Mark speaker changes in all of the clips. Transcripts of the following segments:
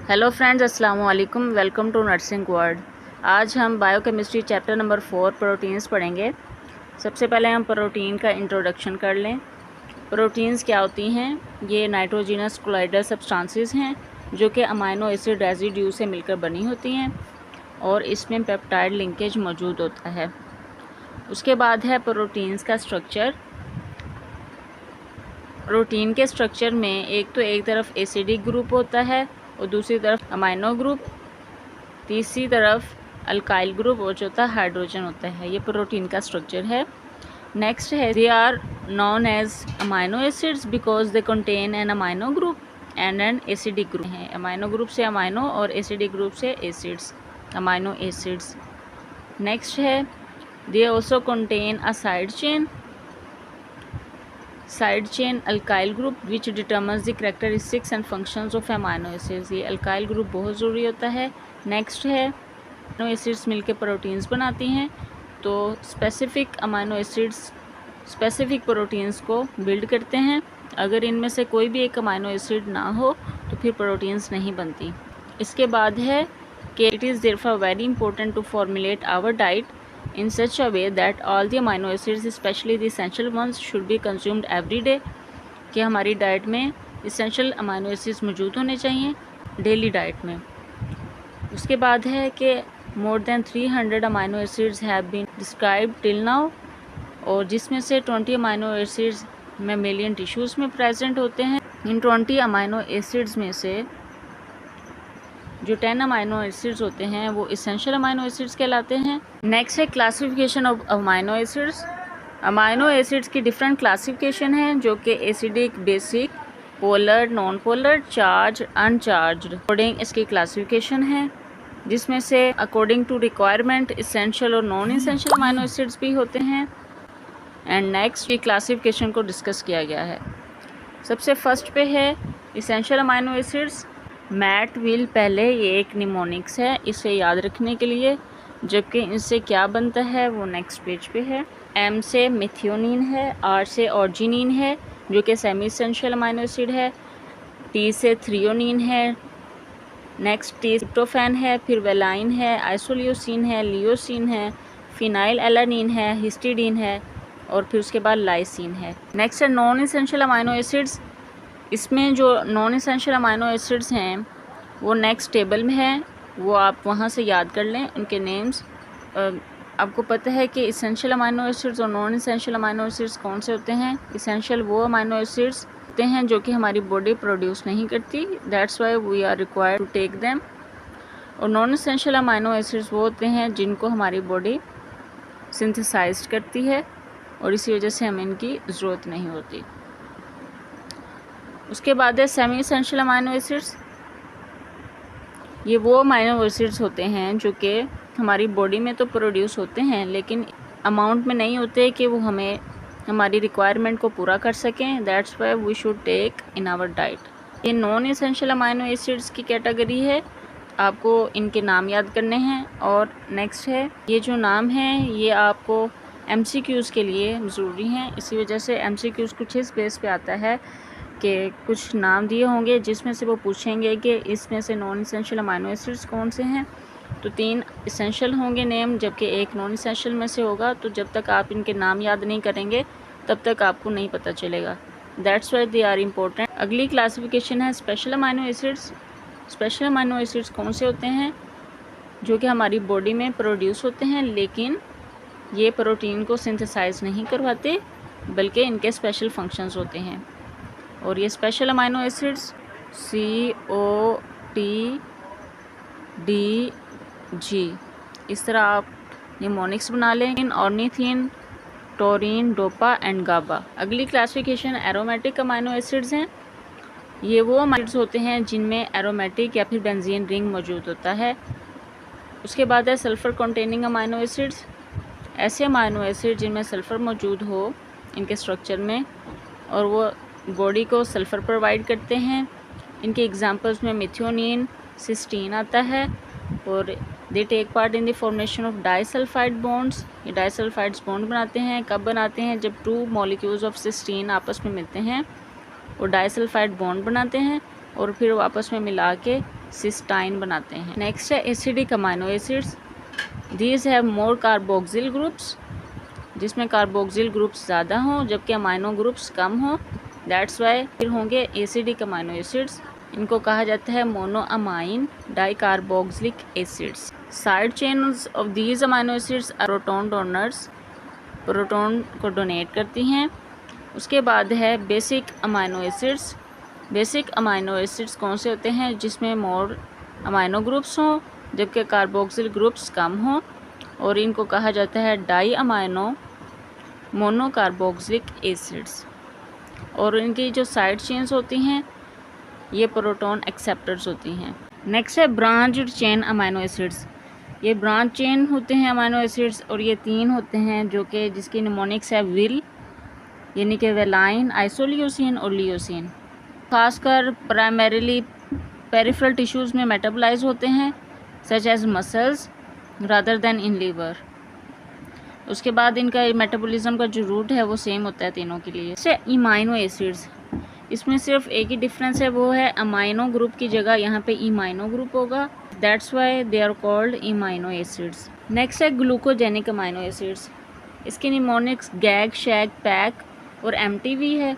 Speaker 1: Hello friends, अस्सलाम वालेकुम। Welcome to nursing world. आज हम बायोकेमिस्ट्री चैप्टर नंबर 4 प्रोटीन्स पढ़ेंगे। सबसे पहले हम प्रोटीन का इंट्रोडक्शन कर लें। प्रोटीन्स क्या होती हैं? ये नाइट्रोजिनस कोलाइडल सब्सटेंसेस हैं जो कि अमाइनो एसिड रेजिड्यू से मिलकर बनी होती हैं और इसमें पेप्टाइड लिंकेज मौजूद होता है। उसके बाद है प्रोटीन्स का स्ट्रक्चर। प्रोटीन के स्ट्रक्चर में एक तरफ एसिडिक ग्रुप होता है और दूसरी तरफ अमाइनो ग्रुप, तीसरी तरफ अल्काइल ग्रुप और चौथा हाइड्रोजन होता है। ये प्रोटीन का स्ट्रक्चर है। नेक्स्ट है, they are known as amino acids because they contain an amino group and an acidic group है। अमाइनो ग्रुप से अमाइनो और एसिडिक ग्रुप से एसिड्स, अमाइनो एसिड्स। नेक्स्ट है, they also contain a side chain alkyl group which determines the characteristics and functions of amino acids. ये alkyl group बहुत ज़रूरी होता है। नेक्स्ट है, अमाइनो एसिड्स मिलकर प्रोटीन्स बनाती हैं, तो specific amino acids specific proteins को बिल्ड करते हैं। अगर इनमें से कोई भी एक अमाइनो एसिड ना हो तो फिर प्रोटीन्स नहीं बनती। इसके बाद है कि it is therefore very important to formulate our diet in such a way that all the amino acids, especially the essential ones, should be consumed every day। कि हमारी डाइट में essential amino acids मौजूद होने चाहिए daily diet में। उसके बाद है कि more than 300 amino acids have been described till now, और जिसमें से 20 amino acids mammalian tissues में present होते हैं। इन 20 amino acids में से जो 10 अमाइनो एसिड्स होते हैं वो इसेंशियल अमाइनो एसिड्स कहलाते हैं। नेक्स्ट है classification of amino acids. Amino acids की डिफरेंट क्लासिफिकेशन है जो कि acidic, basic, polar, non polar, charge, uncharge according इसकी क्लासिफिकेशन है, जिसमें से अकॉर्डिंग टू रिक्वायरमेंट इसेंशियल और नॉन इसेंशियल अमाइनो एसिड्स भी होते हैं। एंड नेक्स्ट की क्लासिफिकेशन को डिस्कस किया गया है। सबसे फर्स्ट पे है इसेंशियल अमाइनो एसिड्स। मैट विल पहले, ये एक निमोनिक्स है, इसे याद रखने के लिए, जबकि इनसे क्या बनता है वो नेक्स्ट पेज पे है। एम से मिथियोनिन है, आर से ऑर्जिनिन है जो कि सेमी इसेंशियल अमाइनो एसिड है, टी से थ्रियोनिन है, नेक्स्ट टी ट्रिप्टोफैन है, फिर वेलाइन है, आइसोल्यूसिन है, लियोसिन है, फिनाइल एलानिन है, हिस्टिडीन है और फिर उसके बाद लाइसिन है। नेक्स्ट है नॉन इसेंशियल अमाइनो एसिड्स। इसमें जो नॉन इसेंशियल अमाइनो एसिड्स हैं वो नेक्स्ट टेबल में है, वो आप वहाँ से याद कर लें उनके नेम्स। आपको पता है कि इसेंशियल अमाइनो एसिड्स और नॉन इसेंशियल अमाइनो एसिड्स कौन से होते हैं। इसेंशियल वो अमाइनो एसिड्स होते हैं जो कि हमारी बॉडी प्रोड्यूस नहीं करती, that's why we are required to take them. और नॉन इसेंशियल अमाइनो एसिड्स वो होते हैं जिनको हमारी बॉडी सिंथेसाइज करती है और इसी वजह से हमें इनकी ज़रूरत नहीं होती। उसके बाद है सेमी इसेंशियल अमाइनो एसिड्स। ये वो अमाइनो एसिड्स होते हैं जो कि हमारी बॉडी में तो प्रोड्यूस होते हैं लेकिन अमाउंट में नहीं होते कि वो हमें हमारी रिक्वायरमेंट को पूरा कर सकें, that's why we should take in our diet. ये नॉन इसेंशियल अमाइनो एसिड्स की कैटेगरी है, आपको इनके नाम याद करने हैं। और नेक्स्ट है, ये जो नाम हैं ये आपको MCQs के लिए ज़रूरी हैं, इसी वजह से MCQs कुछ इस बेस पे आता है कि कुछ नाम दिए होंगे जिसमें से वो पूछेंगे कि इसमें से नॉन इसेंशियल अमाइनो एसिड्स कौन से हैं। तो 3 इसेंशियल होंगे नेम, जबकि एक नॉन इसेंशियल में से होगा। तो जब तक आप इनके नाम याद नहीं करेंगे तब तक आपको नहीं पता चलेगा, that's why they are important. अगली क्लासिफिकेशन है special amino acids. Special amino acids कौन से होते हैं? जो कि हमारी बॉडी में प्रोड्यूस होते हैं लेकिन ये प्रोटीन को सिंथेसाइज नहीं करवाते, बल्कि इनके स्पेशल फंक्शंस होते हैं। और ये स्पेशल अमाइनो एसिड्स COTDG, इस तरह आप निमोनिक्स बना लें। ऑर्निथिन, टोरिन, डोपा एंड गाबा। अगली क्लासिफिकेशन एरोमेटिक अमाइनो एसिड्स हैं। ये वो अमाइनो एसिड्स होते हैं जिनमें एरोमेटिक या फिर बेंजीन रिंग मौजूद होता है। उसके बाद है सल्फ़र कंटेनिंग अमाइनो एसिड्स। ऐसे अमाइनो एसिड जिनमें सल्फ़र मौजूद हो इनके स्ट्रक्चर में और वो बॉडी को सल्फ़र प्रोवाइड करते हैं। इनके एग्जांपल्स में मिथियोनिन, सिस्टीन आता है और they take part in the formation of disulphide bonds. ये डाइसल्फाइड्स बॉन्ड बनाते हैं। कब बनाते हैं? जब 2 मॉलिक्यूल्स ऑफ सिस्टीन आपस में मिलते हैं और डाइसल्फाइड बॉन्ड बनाते हैं और फिर वो आपस में मिला के सिस्टाइन बनाते हैं। नेक्स्ट है acidic amino acids. These have more carboxyl groups, जिसमें कार्बोक्सिल ग्रुप्स ज़्यादा हों जबकि अमाइनो ग्रुप्स कम हों, दैट्स वाई फिर होंगे एसिडिक अमाइनो एसिड्स। इनको कहा जाता है monoamine dicarboxylic acids. Side chains of these amino acids are proton donors, proton को डोनेट करती हैं। उसके बाद है basic amino acids. Basic amino acids कौन से होते हैं? जिसमें मोर अमाइनो ग्रुप्स हों जबकि कार्बोक्सिल ग्रुप्स कम हों, और इनको कहा जाता है डाई अमाइनो मोनोकार्बोक्सिलिक एसिड्स। और इनकी जो साइड चेन्स होती हैं ये प्रोटॉन एक्सेप्टर्स होती हैं। नेक्स्ट है ब्रांच्ड चेन अमाइनो एसिड्स। ये ब्रांच चेन होते हैं अमाइनो एसिड्स, और ये 3 होते हैं जो कि जिसकी निमोनिक्स है विल, यानी कि वेलाइन, आइसोल्यूसिन और लियोसिन। खासकर प्राइमरीली पेरिफेरल टिश्यूज़ में मेटाबोलाइज होते हैं such as muscles rather than in liver. उसके बाद इनका मेटाबॉलिज्म का जो रूट है वो सेम होता है तीनों के लिए। इससे इमाइनो एसिड्स, इसमें सिर्फ एक ही डिफरेंस है, वो है अमाइनो ग्रुप की जगह यहाँ पे इमाइनो ग्रुप होगा, that's why they are called amino acids. Next है ग्लूकोजेनिक अमाइनो एसिड्स। इसकी निमोनिक्स गैग, शैग, पैक और एमटीवी है।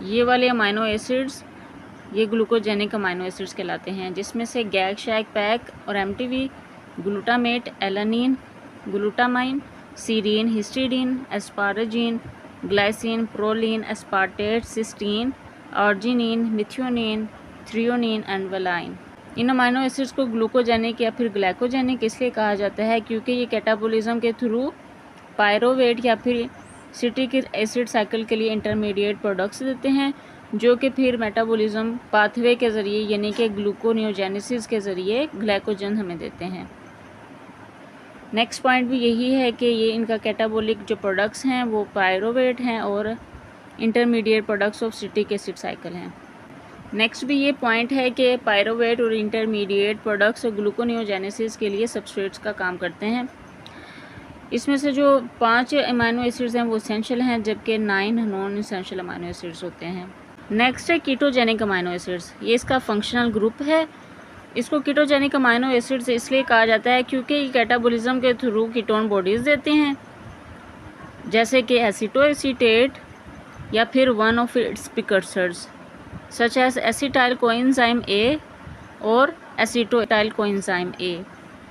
Speaker 1: ये वाले अमाइनो एसिड्स ये ग्लूकोजेनिक अमाइनो एसिड्स कहलाते हैं, जिसमें से गैग, शैग, पैक और MTV glutamate, alanine, glutamine, serine, histidine, asparagine, glycine, proline, aspartate, cysteine, arginine, methionine, threonine and valine. इन अमाइनो एसिड्स को ग्लूकोजेनिक या फिर ग्लाइकोजेनिक इसलिए कहा जाता है क्योंकि ये कैटाबोलिज्म के थ्रू पायरोवेट या फिर सिट्रिक एसिड साइकिल के लिए इंटरमीडिएट प्रोडक्ट्स देते हैं, जो कि फिर मेटाबॉलिज्म पाथवे के ज़रिए यानी कि ग्लूकोनियोजेनेसिस के ज़रिए ग्लाइकोजन हमें देते हैं। नेक्स्ट पॉइंट भी यही है कि ये इनका कैटाबोलिक जो प्रोडक्ट्स हैं वो पायरोवेट हैं और intermediate products of citric acid cycle हैं। नेक्स्ट भी ये पॉइंट है कि पायरोवेट और इंटरमीडिएट प्रोडक्ट्स ग्लूकोनियोजेनेसिस के लिए सबस्ट्रेट्स का काम करते हैं। इसमें से जो 5 अमाइनो एसिड्स हैं वो इसेंशियल हैं जबकि 9 नॉन इसेंशियल अमाइनो एसिड्स होते हैं। नेक्स्ट है कीटोजेनिक अमाइनो एसिड्स। ये इसका फंक्शनल ग्रुप है। इसको कीटोजेनिक अमाइनो एसिड्स इसलिए कहा जाता है क्योंकि ये कैटाबोलिज्म के थ्रू कीटोन बॉडीज़ देते हैं, जैसे कि एसीटोएसीटेट या फिर one of its precursors such as acetyl coenzyme A और acetoacetyl coenzyme A.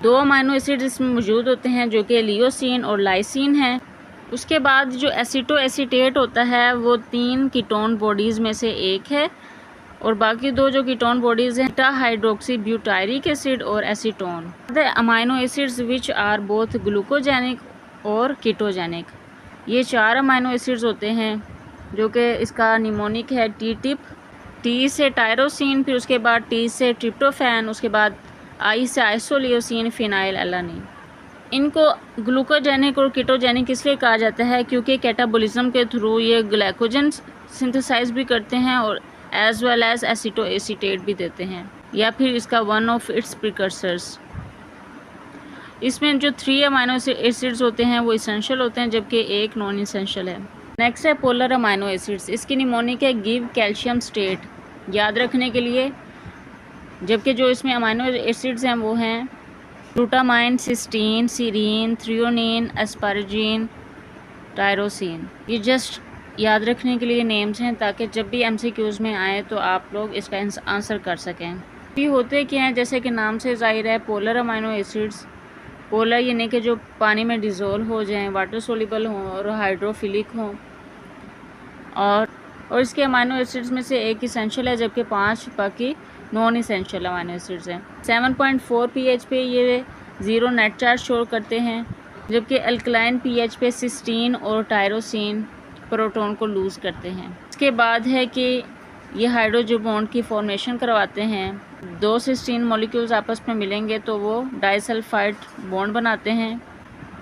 Speaker 1: 2 amino acid इसमें मौजूद होते हैं जो कि लियोसिन और लाइसिन हैं। उसके बाद जो एसीटोएसीटेट होता है वो 3 कीटोन बॉडीज़ में से एक है, और बाकी 2 जो कीटोन बॉडीज़ हैं बीटा हाइड्रोक्सी ब्यूटायरिक एसिड और acetone. The amino acids which are both glucogenic और कीटोजेनिक। ये 4 अमाइनो एसिड्स होते हैं जो कि इसका निमोनिक है टी टिप, टी से टायरोसिन, फिर उसके बाद टी से ट्रिप्टोफैन, उसके बाद आई से आइसोलियोसिन, फिनाइल एलानिन। इनको ग्लूकोजेनिक और कीटोजेनिक इसलिए कहा जाता है क्योंकि कैटाबोलिज्म के थ्रू ये ग्लाइकोजन सिंथेसाइज भी करते हैं और एज वेल एज एसीटोएसीटेट भी देते हैं, या फिर इसका वन ऑफ इट्स प्रिकर्सर्स। इसमें जो 3 अमाइनो एसिड्स होते हैं वो इसेंशियल होते हैं जबकि 1 नॉन इसेंशियल है। नेक्स्ट है पोलर अमाइनो एसिड्स। इसकी निमोनिक है गिव कैल्शियम स्टेट, याद रखने के लिए, जबकि जो इसमें अमाइनो एसिड्स हैं वो हैं glutamine, cysteine, serine, threonine, asparagine, tyrosine. ये जस्ट याद रखने के लिए नेम्स हैं ताकि जब भी एमसीक्यूज़ में आए तो आप लोग इसका आंसर कर सकें। ये होते क्या हैं, जैसे कि नाम से ज़ाहिर है पोलर अमाइनो एसिड्स। पोलर यानी कि जो पानी में डिज़ोल्व हो जाएं, वाटर सोल्यूबल हों और हाइड्रोफिलिक हों, और इसके अमाइनो एसिड्स में से 1 इसेंशियल है जबकि 5 बाकी नॉन इसेंशियल अमाइनो एसिड्स हैं। 7.4 pH पे ये 0 नेट चार्ज शो करते हैं, जबकि अल्कलाइन pH पे सिस्टीन और टायरोसिन प्रोटॉन को लूज़ करते हैं। इसके बाद है कि ये हाइड्रोजन बॉन्ड की फॉर्मेशन करवाते हैं। 2 सिस्टीन मॉलिक्यूल्स आपस में मिलेंगे तो वो डाइसल्फाइड बॉन्ड बनाते हैं।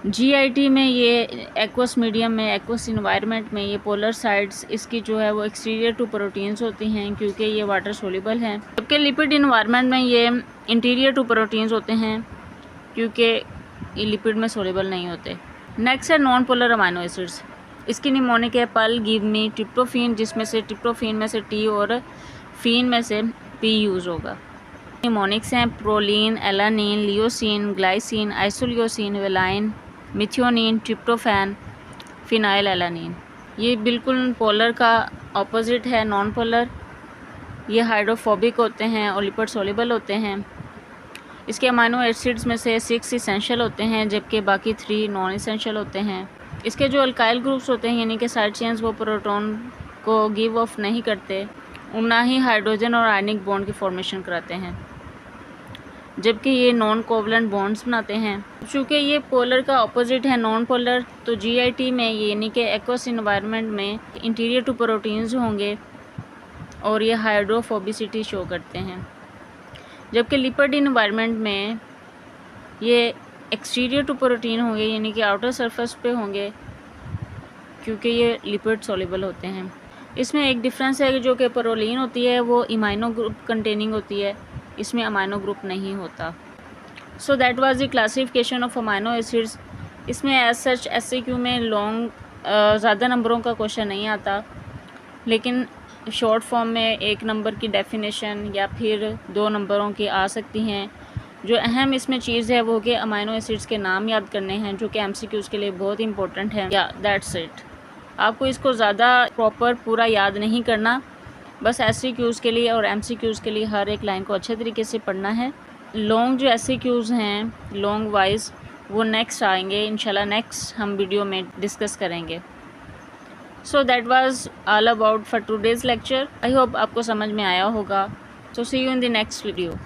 Speaker 1: जीआईटी में ये एक्वस मीडियम में, एक्वस इन्वायरमेंट में ये पोलर साइड्स इसकी जो है वो एक्सटीरियर टू प्रोटीन्स होती हैं क्योंकि ये वाटर सोल्यूबल हैं, जबकि लिपिड इन्वायरमेंट में ये इंटीरियर टू प्रोटीन्स होते हैं क्योंकि ये लिपिड में सोल्यूबल नहीं होते। नेक्स्ट है नॉन पोलर अमाइनो एसिड्स। इसकी निमोनिक है पल, गिव मी, ट्रिप्टोफेन, जिसमें से ट्रिप्टोफेन में से टी और फीन में से पी यूज़ होगा। निमोनिक्स हैं proline, alanine, leucine, glycine, isoleucine, valine, methionine, tryptophan, phenylalanine. ये बिल्कुल पोलर का ऑपोजिट है, नॉन पोलर। ये हाइड्रोफोबिक होते हैं और लिपिड सोल्यूबल होते हैं। इसके अमाइनो एसिड्स में से 6 इसेंशियल होते हैं जबकि बाकी 3 नॉन इसेंशियल होते हैं। इसके जो अल्काइल ग्रुप्स होते हैं यानी कि साइड चेन्स वो प्रोटॉन को गिव ऑफ नहीं करते, ना ही हाइड्रोजन और आयनिक बॉन्ड की फॉर्मेशन कराते हैं, जबकि ये नॉन कोवलेंट बॉन्ड्स बनाते हैं। चूँकि ये पोलर का ऑपोजिट है, नॉन पोलर, तो GIT में यानी कि एक्वस इन्वायरमेंट में इंटीरियर टू प्रोटीन्स होंगे और ये हाइड्रोफोबिसिटी शो करते हैं, जबकि लिपिड इन्वायरमेंट में ये एक्सटीरियर टू प्रोटीन होंगे यानी कि आउटर सरफेस पे होंगे क्योंकि ये लिपिड सॉल्युबल होते हैं। इसमें एक डिफरेंस है कि जो कि प्रोलीन होती है वो इमाइनो ग्रुप कंटेनिंग होती है, इसमें अमाइनो ग्रुप नहीं होता। सो that was the classification of amino acids. इसमें एज सच SAQ में लॉन्ग ज़्यादा नंबरों का क्वेश्चन नहीं आता, लेकिन शॉर्ट फॉर्म में 1 नंबर की डेफिनेशन या फिर 2 नंबरों की आ सकती हैं। जो अहम इसमें चीज़ है वो कि अमाइनो एसिड्स के नाम याद करने हैं, जो कि MCQs के लिए बहुत इंपॉर्टेंट है। या दैट्स इट। आपको इसको ज़्यादा प्रॉपर पूरा याद नहीं करना, बस SAQs के लिए और MCQs के लिए हर एक लाइन को अच्छे तरीके से पढ़ना है। लॉन्ग जो SAQs हैं लॉन्ग वाइज वो नेक्स्ट आएंगे इंशाल्लाह, नेक्स्ट हम वीडियो में डिस्कस करेंगे। So that was all about for today's lecture. I hope आपको समझ में आया होगा। So see you in the next video.